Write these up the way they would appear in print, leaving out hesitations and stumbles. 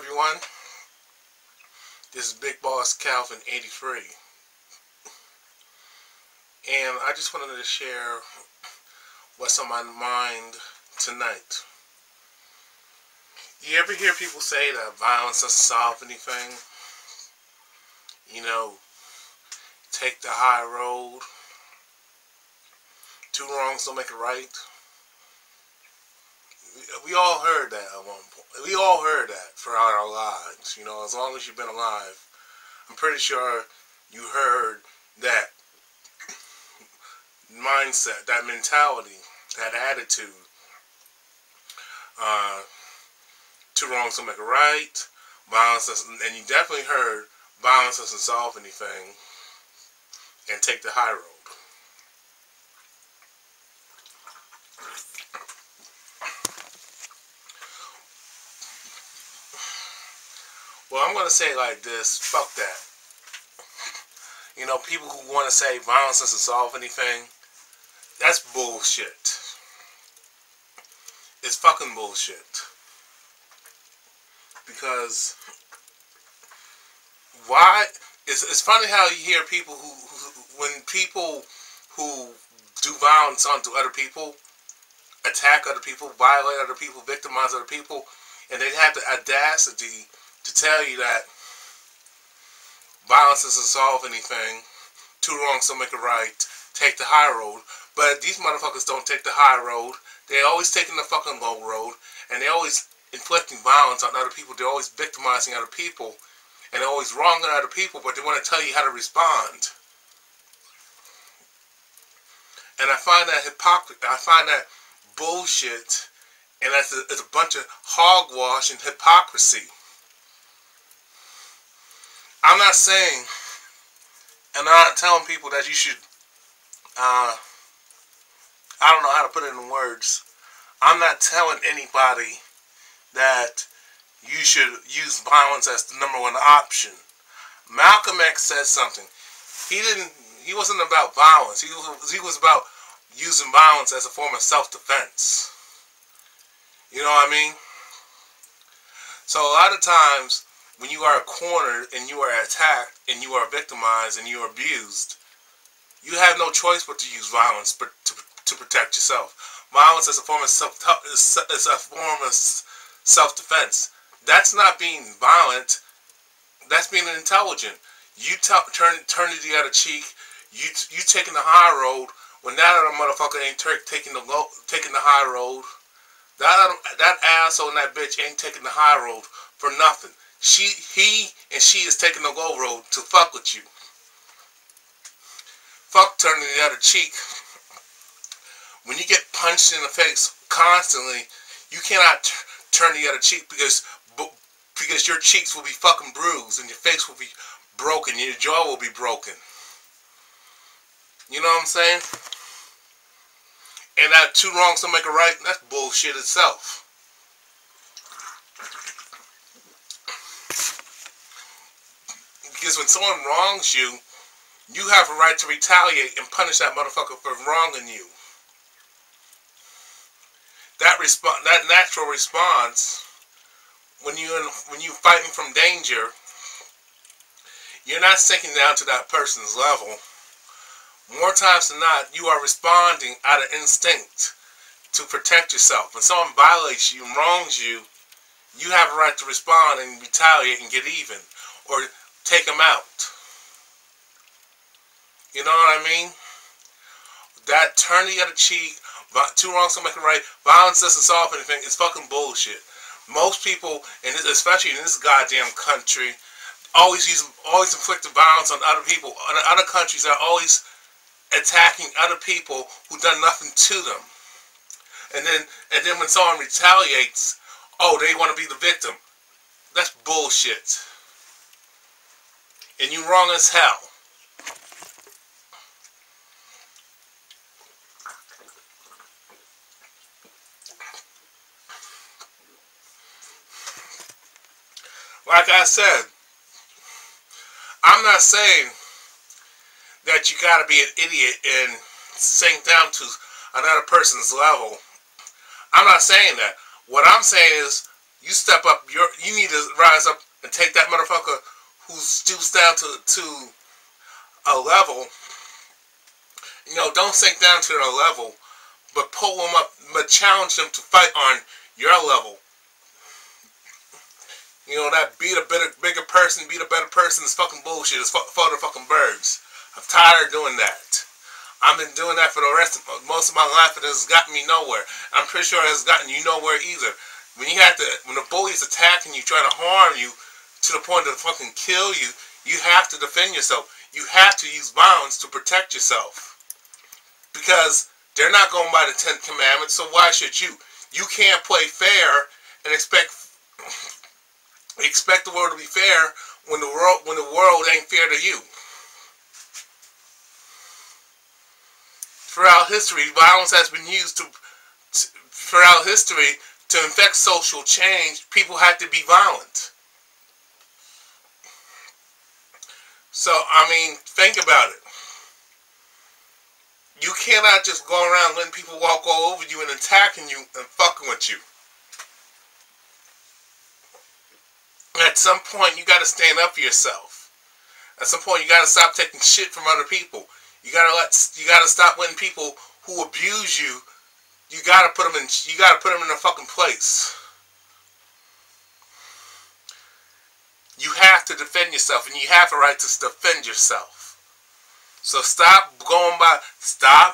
everyone. This is Big Boss Calvin 83. And I just wanted to share what's on my mind tonight. You ever hear people say that violence doesn't solve anything? You know, take the high road. Two wrongs don't make it right. We all heard that at one point. We all heard that throughout our lives. You know, as long as you've been alive, I'm pretty sure you heard that mindset, that mentality, that attitude. Two wrongs don't make it right. Violence doesn't, and you definitely heard violence doesn't solve anything. And take the high road. Well, I'm going to say it like this. Fuck that. You know, people who want to say violence doesn't solve anything, that's bullshit. It's fucking bullshit. Because why? It's funny how you hear people when people who do violence onto other people, attack other people, violate other people, victimize other people, and they have the audacity to tell you that violence doesn't solve anything, two wrongs don't make it right, take the high road. But these motherfuckers don't take the high road. They're always taking the fucking low road, and they're always inflicting violence on other people. They're always victimizing other people, and they're always wronging other people, but they want to tell you how to respond. And I find that hypocrisy. I find that bullshit, and it's a bunch of hogwash and hypocrisy. I'm not saying, and I'm not telling people that you should, I don't know how to put it in words. I'm not telling anybody that you should use violence as the number one option. Malcolm X said something. He wasn't about violence. He was about using violence as a form of self-defense. You know what I mean? So a lot of times, when you are cornered and you are attacked and you are victimized and you are abused, you have no choice but to use violence to protect yourself. Violence is a form of self-defense. That's not being violent. That's being intelligent. You turn the other cheek. You taking the high road when that other motherfucker ain't taking the high road. That asshole and that bitch ain't taking the high road for nothing. He is taking the low road to fuck with you. Fuck turning the other cheek. When you get punched in the face constantly, you cannot turn the other cheek because your cheeks will be fucking bruised and your face will be broken, your jaw will be broken. You know what I'm saying? And that two wrongs don't make a right, that's bullshit itself. Because when someone wrongs you, you have a right to retaliate and punish that motherfucker for wronging you. That natural response, when you're fighting from danger, you're not sinking down to that person's level. More times than not, you are responding out of instinct to protect yourself. When someone violates you and wrongs you, you have a right to respond and retaliate and get even, or take them out. You know what I mean? That turn the other cheek, two wrongs don't make it right, violence doesn't solve anything, it's fucking bullshit. Most people, especially in this goddamn country, always inflicting violence on other people. Other countries are always attacking other people who done nothing to them. And then when someone retaliates, oh, they want to be the victim. That's bullshit. And you wrong as hell. Like I said, I'm not saying that you gotta be an idiot and sink down to another person's level. I'm not saying that. What I'm saying is You step up. You need to rise up and take that motherfucker who stoops down to a level. You know, don't sink down to their level, but pull them up, but challenge them to fight on your level. You know, that beat a bigger person, beat a better person is fucking bullshit. It's for the fucking birds. I'm tired of doing that. I've been doing that for most of my life, and it has gotten me nowhere. And I'm pretty sure it has gotten you nowhere either. When the bully's attacking you, trying to harm you to the point of fucking kill you, you have to defend yourself. You have to use violence to protect yourself. Because they're not going by the 10 Commandments, so why should you? You can't play fair and expect the world to be fair when the world ain't fair to you. Throughout history, violence has been used to effect social change. People had to be violent. So, I mean, think about it. You cannot just go around letting people walk all over you and attacking you and fucking with you. At some point, you gotta stand up for yourself. At some point, you gotta stop taking shit from other people. You gotta stop letting people who abuse you. You gotta put them in a fucking place. You have to defend yourself, and you have a right to defend yourself. So stop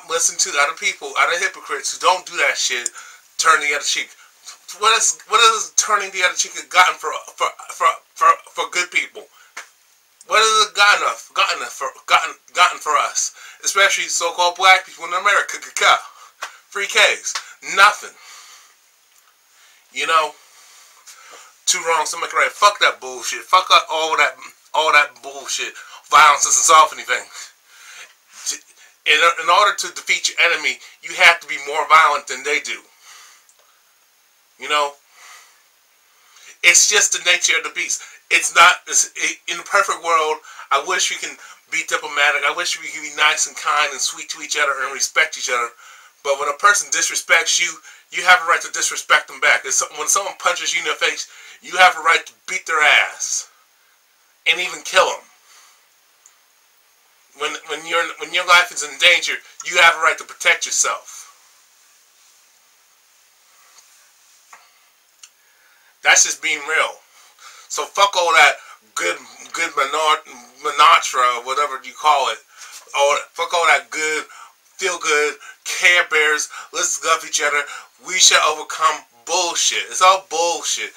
listening to other people, other hypocrites who don't do that shit. Turn the other cheek. What is turning the other cheek gotten for good people? What has it gotten for us, especially so-called black people in America? Free K's, nothing. You know, two wrongs to make a right. Fuck that bullshit. Fuck all that bullshit. Violence doesn't solve anything. In order to defeat your enemy, you have to be more violent than they do. You know, it's just the nature of the beast. It's not, in a perfect world, I wish we can be diplomatic. I wish we can be nice and kind and sweet to each other and respect each other. But when a person disrespects you, you have a right to disrespect them back. When someone punches you in the face, you have a right to beat their ass and even kill them. When your life is in danger, you have a right to protect yourself. That's just being real. So fuck all that good mantra or whatever you call it. Or fuck all that good, feel good, Care Bears, let's love each other, we shall overcome bullshit. It's all bullshit.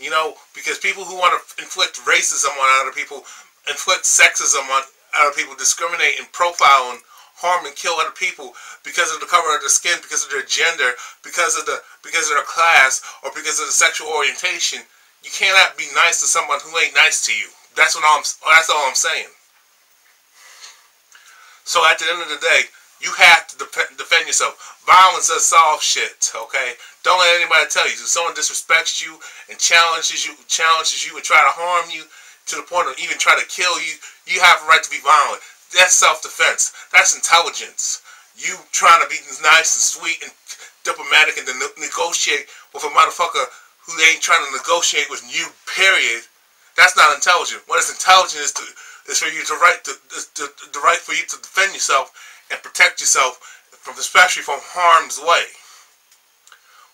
You know, because people who want to inflict racism on other people, inflict sexism on other people, discriminate and profile and harm and kill other people because of the color of their skin, because of their gender, because of their class, or because of the sexual orientation. You cannot be nice to someone who ain't nice to you. That's all I'm saying. So at the end of the day, you have to defend yourself. Violence does solve shit, okay? Don't let anybody tell you. If someone disrespects you and challenges you and try to harm you to the point of even try to kill you, you have a right to be violent. That's self-defense. That's intelligence. You trying to be nice and sweet and diplomatic and to negotiate with a motherfucker who ain't trying to negotiate with you, period. That's not intelligent. What is intelligent is for you the right for you to defend yourself and protect yourself especially from harm's way.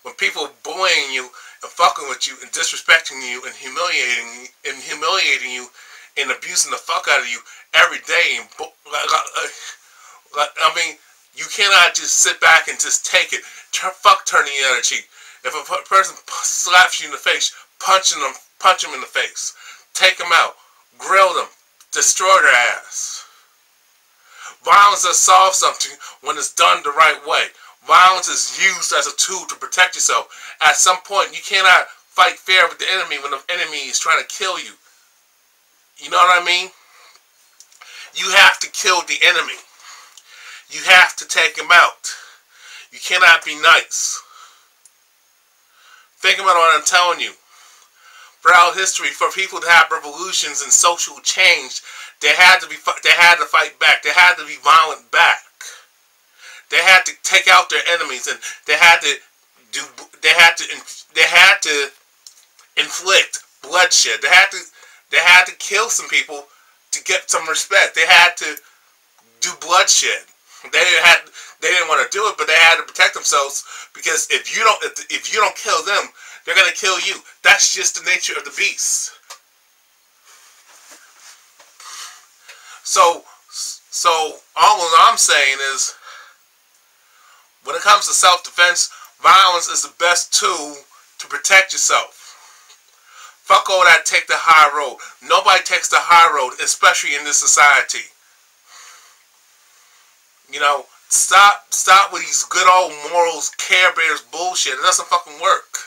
When people bullying you and fucking with you and disrespecting you and humiliating you and abusing the fuck out of you every day, and I mean, you cannot just sit back and just take it. Fuck turning the other cheek. If a person slaps you in the face, punch them in the face. Take them out. Grill them. Destroy their ass. Violence does solve something when it's done the right way. Violence is used as a tool to protect yourself. At some point, you cannot fight fair with the enemy when the enemy is trying to kill you. You know what I mean? You have to kill the enemy. You have to take him out. You cannot be nice. Think about what I'm telling you. Throughout history, for people to have revolutions and social change, they had to fight back. They had to be violent back. They had to take out their enemies, and they had to they had to inflict bloodshed. They had to kill some people to get some respect. They had to do bloodshed. They didn't want to do it, but they had to protect themselves, because if you don't kill them, they're gonna kill you. That's just the nature of the beast. So all I'm saying is, when it comes to self-defense, violence is the best tool to protect yourself. Fuck all that take the high road. Nobody takes the high road, especially in this society. You know, stop with these good old morals, Care Bears bullshit. It doesn't fucking work.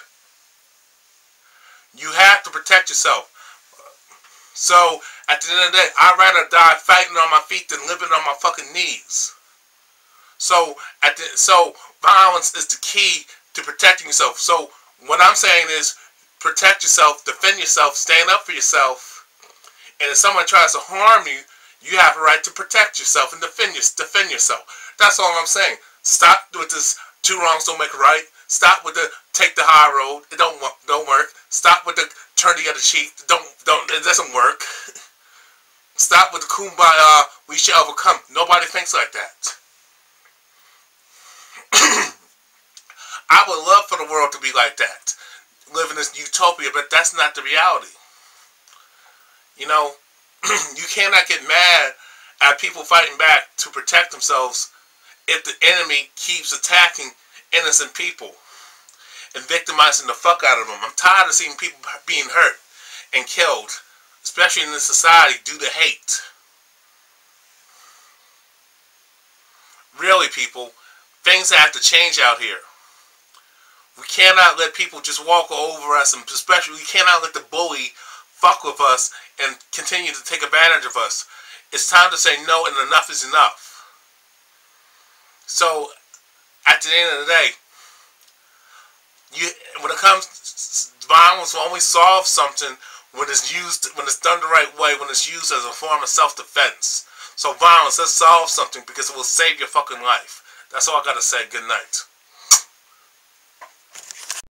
You have to protect yourself. So, at the end of the day, I'd rather die fighting on my feet than living on my fucking knees. So violence is the key to protecting yourself. So, what I'm saying is, protect yourself, defend yourself, stand up for yourself. And if someone tries to harm you, you have a right to protect yourself and defend yourself. That's all I'm saying. Stop with this two wrongs don't make a right. Stop with the take the high road. It don't work. Stop with the turn the other cheek. It doesn't work. Stop with the kumbaya. We shall overcome. Nobody thinks like that. I would love for the world to be like that, live in this utopia, but that's not the reality. You know, you cannot get mad at people fighting back to protect themselves if the enemy keeps attacking innocent people and victimizing the fuck out of them. I'm tired of seeing people being hurt and killed, especially in this society, due to hate. Really, people, things have to change out here. We cannot let people just walk over us, and especially we cannot let the bully fuck with us and continue to take advantage of us. It's time to say no, and enough is enough. So, at the end of the day, when it comes to violence, will only solve something when it's done the right way, when it's used as a form of self-defense. So violence, let's solve something, because it will save your fucking life. That's all I gotta say. Good night.